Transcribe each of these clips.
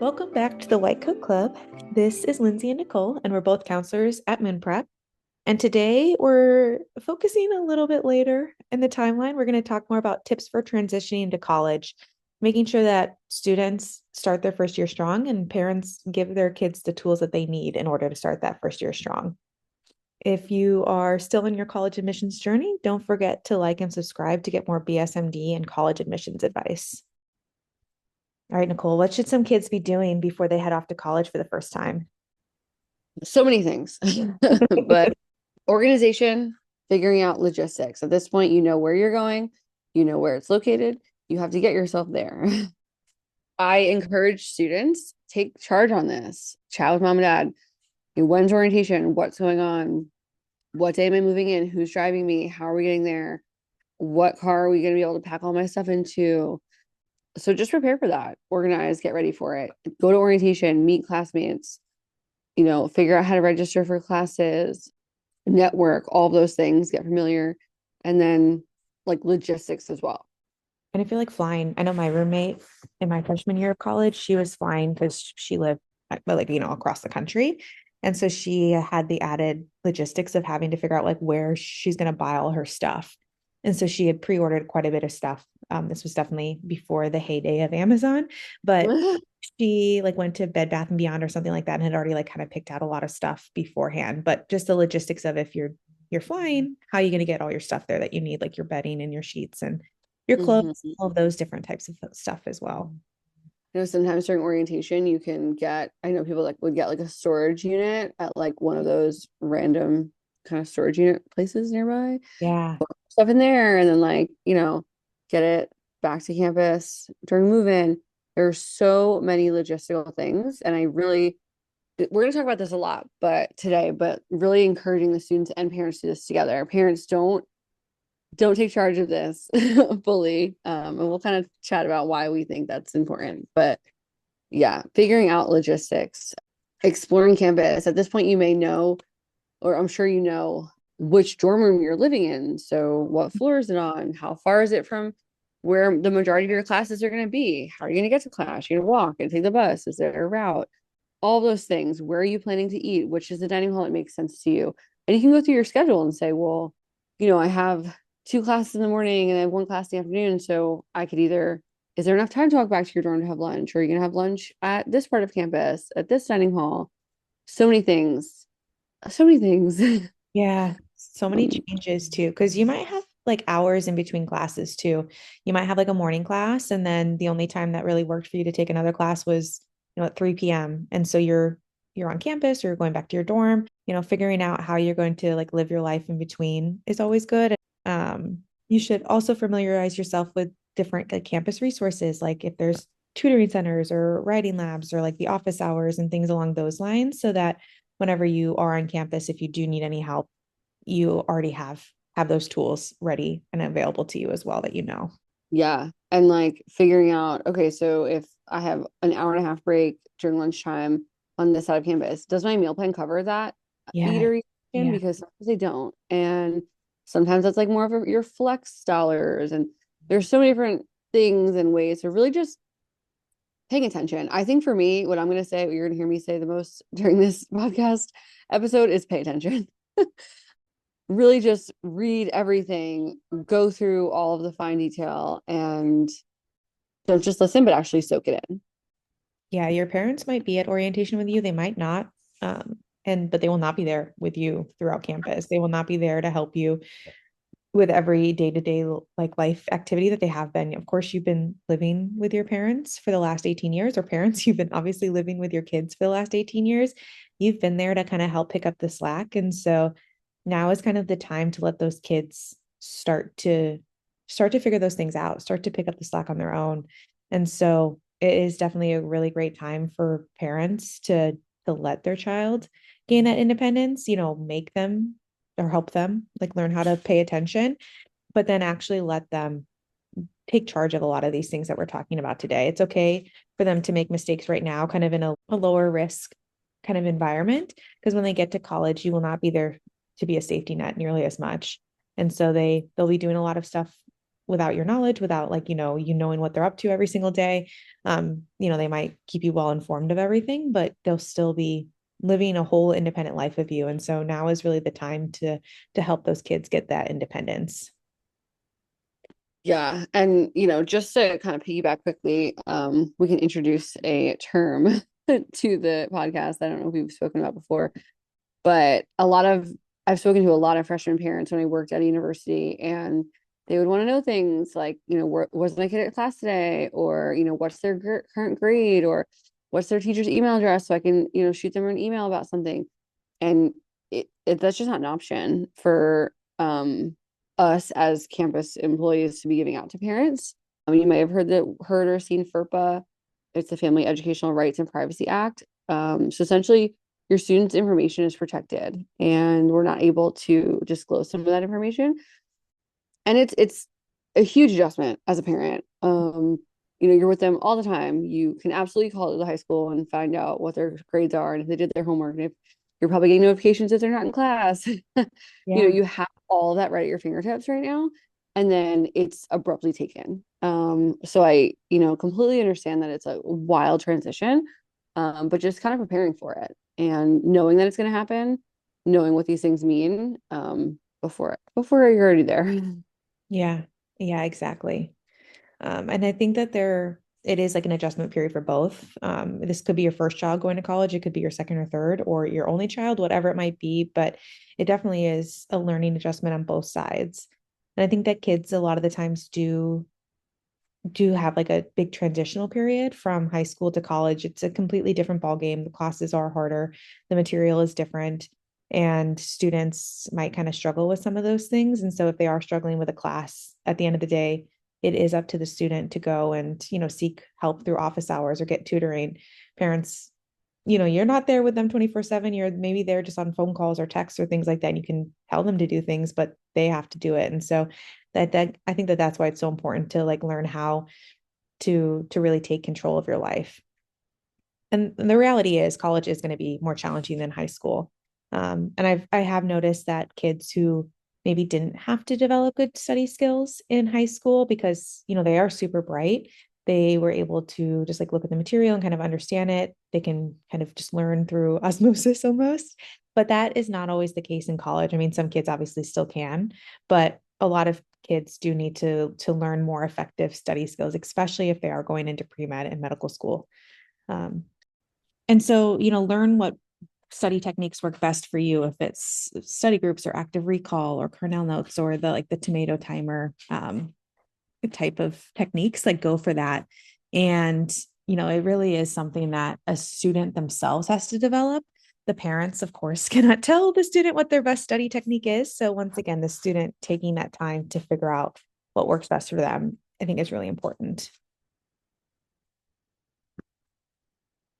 Welcome back to the White Coat Club. This is Lindsey and Nicole, and we're both counselors at Moon Prep. And today we're focusing a little bit later in the timeline. We're going to talk more about tips for transitioning to college, making sure that students start their first year strong and parents give their kids the tools that they need in order to start that first year strong. If you are still in your college admissions journey, don't forget to like and subscribe to get more BSMD and college admissions advice. All right, Nicole, what should some kids be doing before they head off to college for the first time? So many things, but organization, figuring out logistics. At this point, you know where you're going, you know where it's located. You have to get yourself there. I encourage students take charge on this. Chat with mom and dad. When's orientation? What's going on? What day am I moving in? Who's driving me? How are we getting there? What car are we going to be able to pack all my stuff into? So just prepare for that. Organize, get ready for it. Go to orientation, meet classmates, figure out how to register for classes, network, all of those things, get familiar, and then like logistics as well. And I feel like flying. I know my roommate in my freshman year of college, she was flying because she lived across the country. And so she had the added logistics of having to figure out like where she's going to buy all her stuff. And so she had pre-ordered quite a bit of stuff. This was definitely before the heyday of Amazon, but she like went to Bed Bath and Beyond or something like that and had already like kind of picked out a lot of stuff beforehand. But just the logistics of if you're flying, how are you going to get all your stuff there that you need, like your bedding and your sheets and your clothes, Mhm. all of those different types of stuff as well. Sometimes during orientation, you can get, I know people like would get like a storage unit at like one of those random kind of storage unit places nearby, Yeah. put stuff in there, and then get it back to campus during move-in. There's so many logistical things, and we're going to talk about this a lot, but really encouraging the students and parents to do this together. Parents don't take charge of this fully. And we'll kind of chat about why we think that's important. But yeah, figuring out logistics, exploring campus. At this point, you may know, or I'm sure you know, which dorm room you're living in. So, what floor is it on? How far is it from where the majority of your classes are going to be? How are you going to get to class? You're going to walk and take the bus? Is there a route? All those things. Where are you planning to eat? Which is the dining hall that makes sense to you? And you can go through your schedule and say, well, I have two classes in the morning and I have one class in the afternoon. So I could either, is there enough time to walk back to your dorm to have lunch? Or are you going to have lunch at this part of campus, at this dining hall? So many things. So many things. Yeah. So many changes too, because you might have like hours in between classes too. You might have like a morning class, and then the only time that really worked for you to take another class was, at 3 p.m. And so you're on campus or you're going back to your dorm, figuring out how you're going to like live your life in between is always good. You should also familiarize yourself with different like campus resources, like if there's tutoring centers or writing labs or like the office hours and things along those lines, so that whenever you are on campus, if you do need any help, you already have those tools ready and available to you as well that you know. Yeah. And like figuring out, okay, so if I have an hour and a half break during lunchtime on this side of campus, does my meal plan cover that Yeah. eatery option? Yeah. Because sometimes they don't. And sometimes that's like more of your flex dollars. And there's so many different things and ways. So really just paying attention. I think for me, what I'm going to say, what you're going to hear me say the most during this podcast episode is pay attention. Really just read everything, go through all of the fine detail, and don't just listen, but actually soak it in. Yeah, your parents might be at orientation with you, they might not. And but they will not be there with you throughout campus. They will not be there to help you with every day-to-day like life activity that they have been. Of course, you've been living with your parents for the last 18 years, or parents, you've been obviously living with your kids for the last 18 years. You've been there to kind of help pick up the slack. And so now is kind of the time to let those kids start to figure those things out, start to pick up the slack on their own. And so it is definitely a really great time for parents to let their child gain that independence, make them or help them like learn how to pay attention, but then actually let them take charge of a lot of these things that we're talking about today. It's okay for them to make mistakes right now, kind of in a lower risk kind of environment, because when they get to college, you will not be there to be a safety net nearly as much. And so they'll be doing a lot of stuff without your knowledge, without like, you knowing what they're up to every single day. They might keep you well informed of everything, but they'll still be living a whole independent life of you. And so now is really the time to help those kids get that independence. Yeah. And, just to kind of piggyback quickly, we can introduce a term to the podcast. I don't know if we've spoken about before, but I've spoken to a lot of freshman parents when I worked at a university, and they would want to know things like, was my kid at class today? Or, what's their current grade? Or what's their teacher's email address? So I can, shoot them an email about something. And that's just not an option for us as campus employees to be giving out to parents. You might have heard or seen FERPA. It's the Family Educational Rights and Privacy Act. So essentially, your students' information is protected, and we're not able to disclose some of that information. And it's a huge adjustment as a parent. You're with them all the time. You can absolutely call the high school and find out what their grades are and if they did their homework, and if you're probably getting notifications if they're not in class. Yeah. You have all that right at your fingertips right now, and then it's abruptly taken. So I, completely understand that it's a wild transition, but just kind of preparing for it and knowing that it's going to happen, knowing what these things mean, before you're already there. Yeah. Yeah, exactly. And I think that it is like an adjustment period for both. This could be your first child going to college, it could be your second or third, or your only child, whatever it might be, but it definitely is a learning adjustment on both sides. And I think that kids a lot of the times do have like a big transitional period from high school to college. It's a completely different ball game. The classes are harder, the material is different, and students might kind of struggle with some of those things. And so if they are struggling with a class, at the end of the day, it is up to the student to go and, seek help through office hours or get tutoring. Parents, you're not there with them 24/7. You're maybe there just on phone calls or texts or things like that. And you can tell them to do things, but they have to do it. And so that I think that that's why it's so important to like learn how to really take control of your life. And the reality is college is going to be more challenging than high school. And I have noticed that kids who maybe didn't have to develop good study skills in high school because, they are super bright, they were able to just like look at the material and kind of understand it. They can kind of just learn through osmosis almost. But that is not always the case in college. I mean, some kids obviously still can, but a lot of kids do need to learn more effective study skills, especially if they are going into pre-med and medical school. Um, and so, learn what study techniques work best for you. If it's study groups or active recall or Cornell notes or the tomato timer type of techniques, like go for that. And, it really is something that a student themselves has to develop. The parents, of course, cannot tell the student what their best study technique is. So once again, the student taking that time to figure out what works best for them, I think is really important.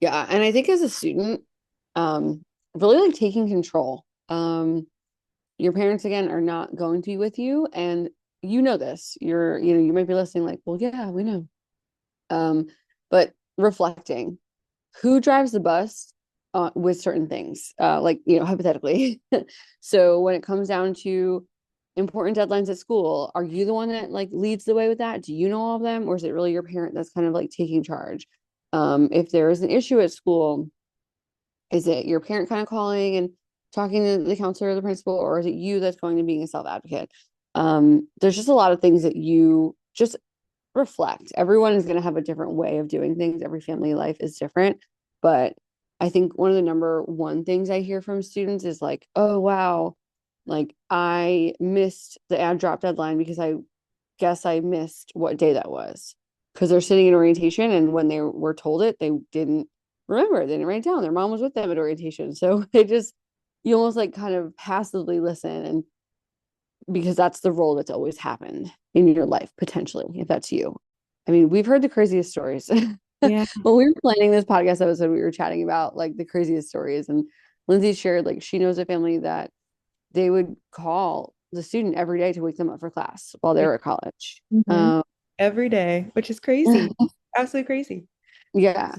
Yeah, and I think as a student, really like taking control. Your parents again are not going to be with you, and this. You might be listening like, well, yeah, we know. But reflecting, who drives the bus with certain things, like, hypothetically. So when it comes down to important deadlines at school, are you the one that like leads the way with that? Do you know all of them, or is it really your parent that's kind of like taking charge? If there is an issue at school, is it your parent kind of calling and talking to the counselor or the principal, or is it you that's going to being a self advocate? There's just a lot of things that you just reflect. Everyone is going to have a different way of doing things. Every family life is different. But I think one of the number one things I hear from students is like, oh, wow, like I missed the ad drop deadline because I guess I missed what day that was. Because they're sitting in orientation, and when they were told it, they didn't remember. They didn't write it down. Their mom was with them at orientation. So you almost like kind of passively listen, and because that's the role that's always happened in your life, potentially, if that's you. I mean, we've heard the craziest stories. Yeah. When we were planning this podcast episode, we were chatting about like the craziest stories. And Lindsay shared like she knows a family that they would call the student every day to wake them up for class while they were at college. Mhm. Every day, which is crazy. Absolutely crazy. Yeah.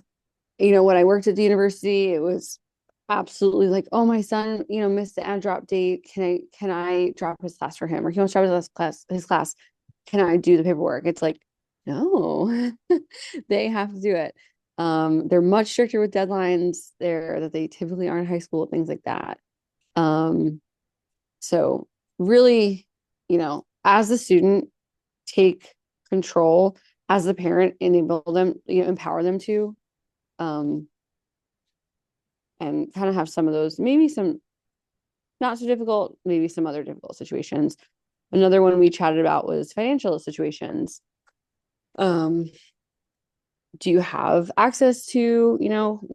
When I worked at the university, it was absolutely like, oh, my son, missed the ad drop date. Can I drop his class for him? Or he wants to drop his class. can I do the paperwork? It's like, no, they have to do it. They're much stricter with deadlines there that they typically are in high school, things like that. Um, so really, as the student, take control, as the parent, enable them, empower them to, um, and kind of have some of those, maybe some not so difficult, maybe some other difficult situations. Another one we chatted about was financial situations. Um, do you have access to,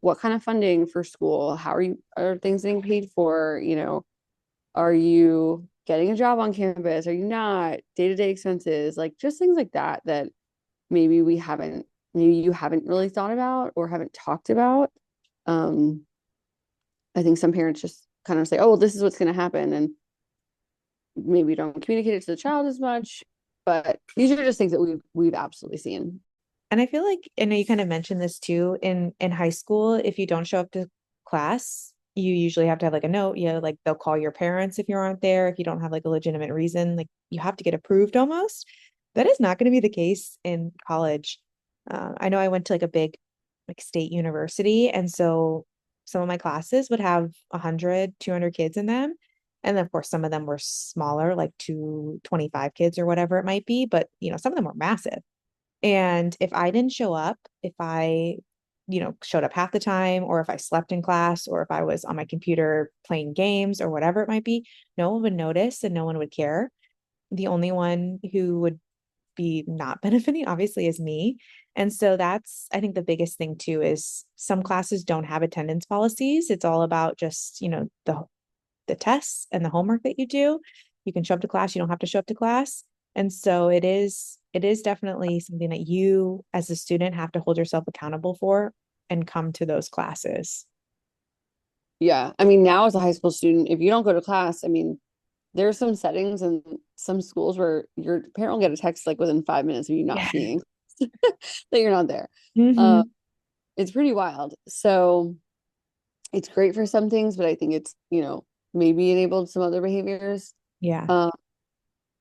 what kind of funding for school? How are things getting paid for? Are you getting a job on campus? Are you not? Day-to-day expenses, like just things like that, that maybe you haven't really thought about or haven't talked about. Um, I think some parents just kind of say, oh, well, this is what's going to happen. And maybe don't communicate it to the child as much. But these are just things that we've absolutely seen. And I feel like, I know you kind of mentioned this too, in high school, if you don't show up to class, you usually have to have like a note. Yeah, like they'll call your parents if you aren't there. If you don't have like a legitimate reason, like you have to get approved almost. That is not going to be the case in college. I know I went to like a big like state university, and so some of my classes would have 100, 200 kids in them. And then of course some of them were smaller, like 225 kids or whatever it might be, but some of them were massive. And if I didn't show up, if I, showed up half the time, or if I slept in class, or if I was on my computer playing games or whatever it might be, no one would notice and no one would care. The only one who would be not benefiting, obviously, is me. And so that's, I think, the biggest thing too is some classes don't have attendance policies. It's all about just, the tests and the homework that you do. You can show up to class, you don't have to show up to class. And so it is definitely something that you as a student have to hold yourself accountable for and come to those classes. Yeah. I mean, now as a high school student, if you don't go to class, I mean, there are some settings and some schools where your parent will get a text like within 5 minutes of you not Yeah. being that you're not there. Hmm. It's pretty wild. So it's great for some things, but I think it's, maybe enabled some other behaviors. Yeah. Um,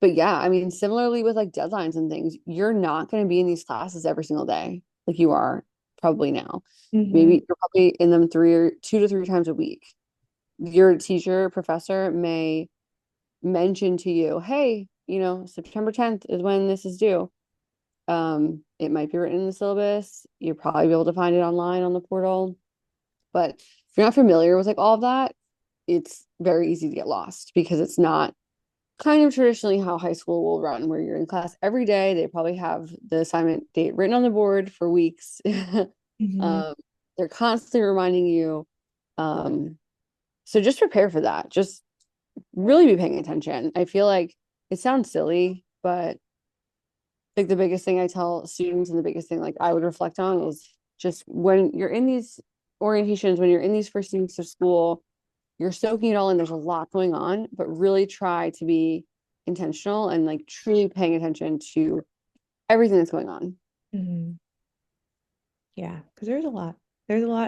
but yeah, I mean, similarly with like deadlines and things, you're not going to be in these classes every single day like you are probably now. Hmm. Maybe you're probably in them 2 to 3 times a week. Your teacher, professor may mention to you, hey, September 10th is when this is due. It might be written in the syllabus. You'll probably be able to find it online on the portal. But if you're not familiar with like all of that, it's very easy to get lost because it's not kind of traditionally how high school will run, where you're in class every day. They probably have the assignment date written on the board for weeks. Hmm. um, they're constantly reminding you. Um, so just prepare for that. Just really be paying attention. I feel like it sounds silly, but like the biggest thing I tell students and the biggest thing like I would reflect on is just when you're in these orientations, when you're in these first weeks of school, you're soaking it all in. There's a lot going on, but really try to be intentional and like truly paying attention to everything that's going on. Hmm. Yeah, because there's a lot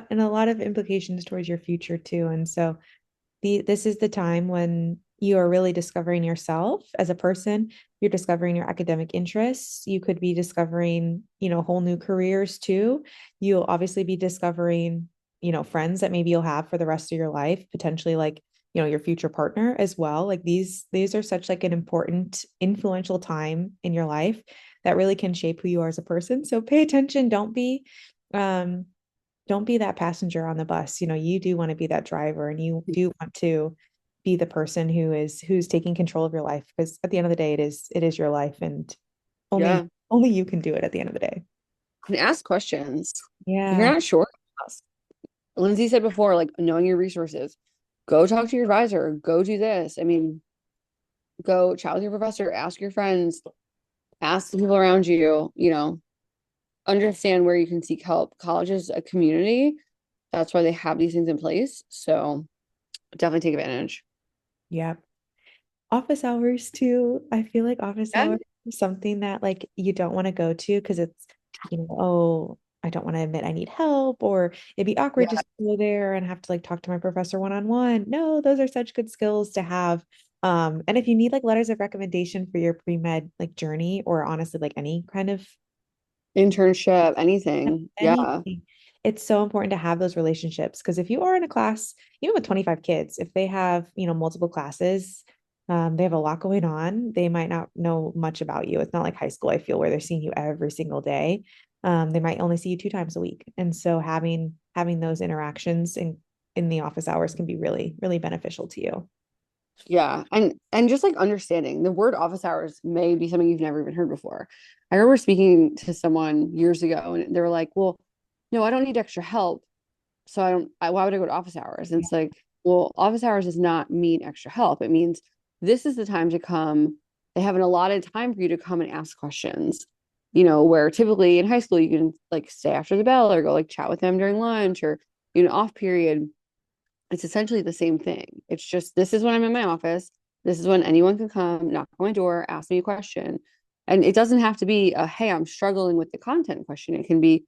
and a lot of implications towards your future too. And so this is the time when you are really discovering yourself as a person. You're discovering your academic interests. You could be discovering, whole new careers too. You'll obviously be discovering, friends that maybe you'll have for the rest of your life, potentially like, your future partner as well. Like these are such like an important, influential time in your life that really can shape who you are as a person. So pay attention. Um, don't be that passenger on the bus. You do want to be that driver, and you do want to be the person who's taking control of your life, because at the end of the day it is your life, and only Yeah. only you can do it at the end of the day. And ask questions. If you're Yeah. not sure, ask. Lindsay said before, like knowing your resources, go talk to your advisor, go do this. I mean, go chat with your professor, ask your friends, ask the people around you, understand where you can seek help. College is a community. That's why they have these things in place. So definitely take advantage. Yeah. Office hours too. I feel like office Yeah. hours is something that like you don't want to go to because it's, oh, I don't want to admit I need help, or it'd be awkward Yeah. just to go there and have to like talk to my professor one on one. No, those are such good skills to have And if you need like letters of recommendation for your pre-med like journey, or honestly like any kind of Internship, anything. Yeah. anything, it's so important to have those relationships, because if you are in a class, even with 25 kids, if they have, multiple classes, they have a lot going on, they might not know much about you. It's not like high school, I feel, where they're seeing you every single day. They might only see you 2 times a week. And so having those interactions in the office hours can be really, really beneficial to you. Yeah. And just like understanding the word office hours may be something you've never even heard before. I remember speaking to someone years ago and they were like, well, no, I don't need extra help. So why would I go to office hours? And it's like, well, office hours does not mean extra help. It means this is the time to come. They have an allotted time for you to come and ask questions. Where typically in high school you can like stay after the bell or go like chat with them during lunch or off period. It's essentially the same thing. It's just this is when I'm in my office. This is when anyone can come, knock on my door, ask me a question. And it doesn't have to be a, hey, I'm struggling with the content question. It can be,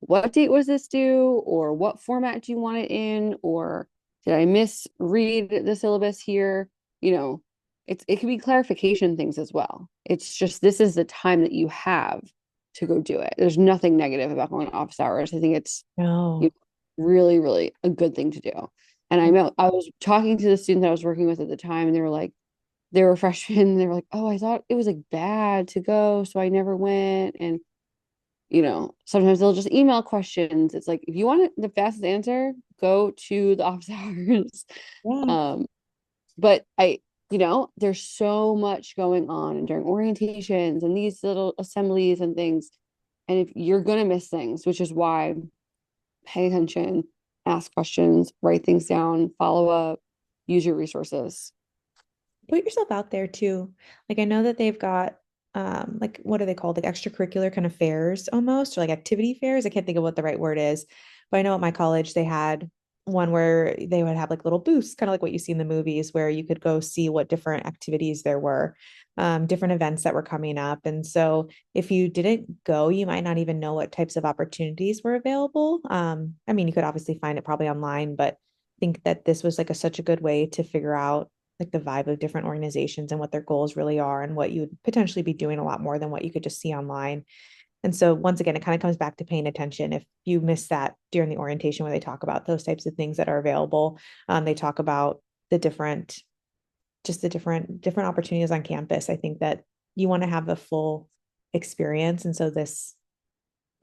what date was this due? Or what format do you want it in? Or did I misread the syllabus here? It can be clarification things as well. It's just this is the time that you have to go do it. There's nothing negative about going office hours. I think it's No. really, really a good thing to do. And I was talking to the students I was working with at the time, and they were like, they were freshmen, and they were like, oh, I thought it was like bad to go, so I never went. And sometimes they'll just email questions. It's like if you want the fastest answer, go to the office hours. Yeah. Um, but there's so much going on during orientations and these little assemblies and things. And if you're gonna miss things, which is why pay attention, ask questions, write things down, follow up, use your resources. Put yourself out there too. Like I know that they've got like what are they called? Like extracurricular kind of fairs almost, or like activity fairs. I can't think of what the right word is. But I know at my college they had one where they would have like little booths, kind of like what you see in the movies, where you could go see what different activities there were, different events that were coming up. And so if you didn't go, you might not even know what types of opportunities were available. I mean, you could obviously find it probably online, but I think that this was like such a good way to figure out like the vibe of different organizations and what their goals really are, and what you would potentially be doing a lot more than what you could just see online. And so once again, it kind of comes back to paying attention. If you miss that during the orientation where they talk about those types of things that are available, they talk about the different, just the different opportunities on campus. I think that you want to have the full experience. And so this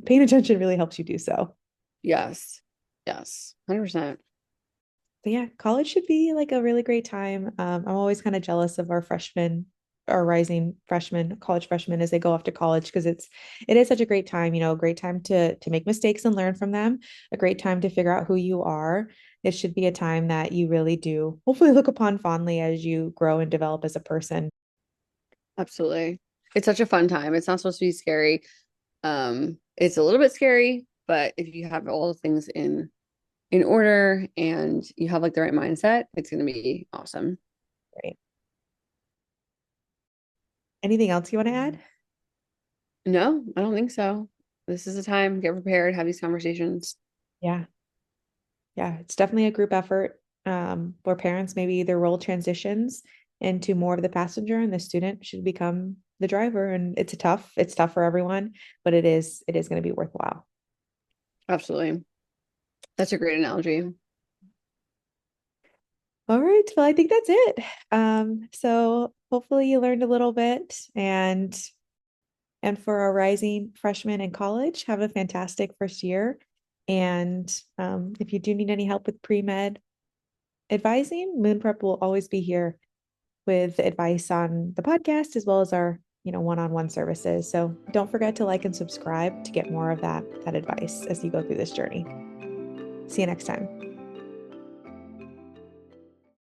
paying attention really helps you do so. Yes. Yes. 100%. But yeah, college should be like a really great time. I'm always kind of jealous of our freshmen, our rising freshmen, college freshmen as they go off to college, because it is such a great time, a great time to make mistakes and learn from them, a great time to figure out who you are. It should be a time that you really do hopefully look upon fondly as you grow and develop as a person. Absolutely. It's such a fun time. It's not supposed to be scary. It's a little bit scary, but if you have all the things in order and you have like the right mindset, it's going to be awesome. Right. Anything else you want to add? No, I don't think so. This is the time, get prepared, have these conversations. Yeah. Yeah, it's definitely a group effort, where parents maybe either role transitions into more of the passenger and the student should become the driver. And it's tough for everyone, but it is going to be worthwhile. Absolutely. That's a great analogy. All right. Well, I think that's it. So hopefully you learned a little bit, and for our rising freshmen in college, have a fantastic first year. And if you do need any help with pre-med advising, Moon Prep will always be here with advice on the podcast as well as our, one-on-one services. So don't forget to like and subscribe to get more of that advice as you go through this journey. See you next time.